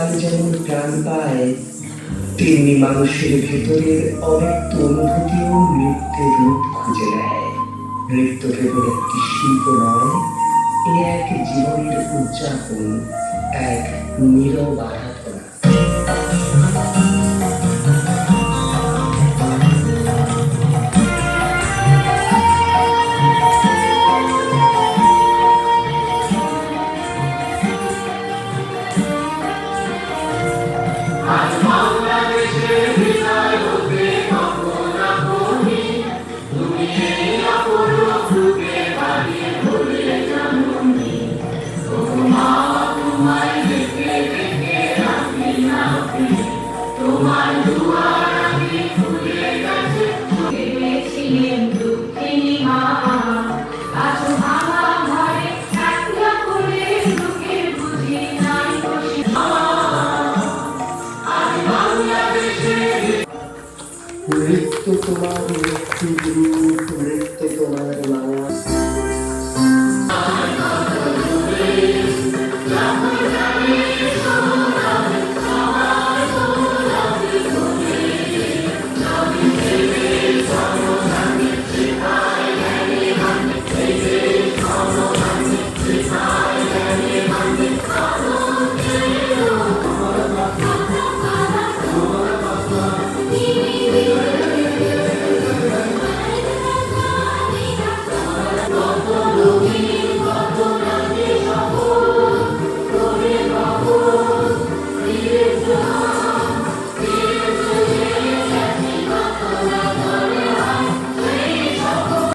প্রাণ যেমন প্রাণ পায়, তেমনি মানুষের ভেতরের অনেক অনুভূতিও নৃত্যের রূপ খুঁজে নেয়। নৃত্য কেবল একটি শিল্প নয়, এ এক জীবনের উদযাপন, এক নীরব আরাধনা। নৃত্য তোমার মুক্তির রূপ, নৃত্য তোমার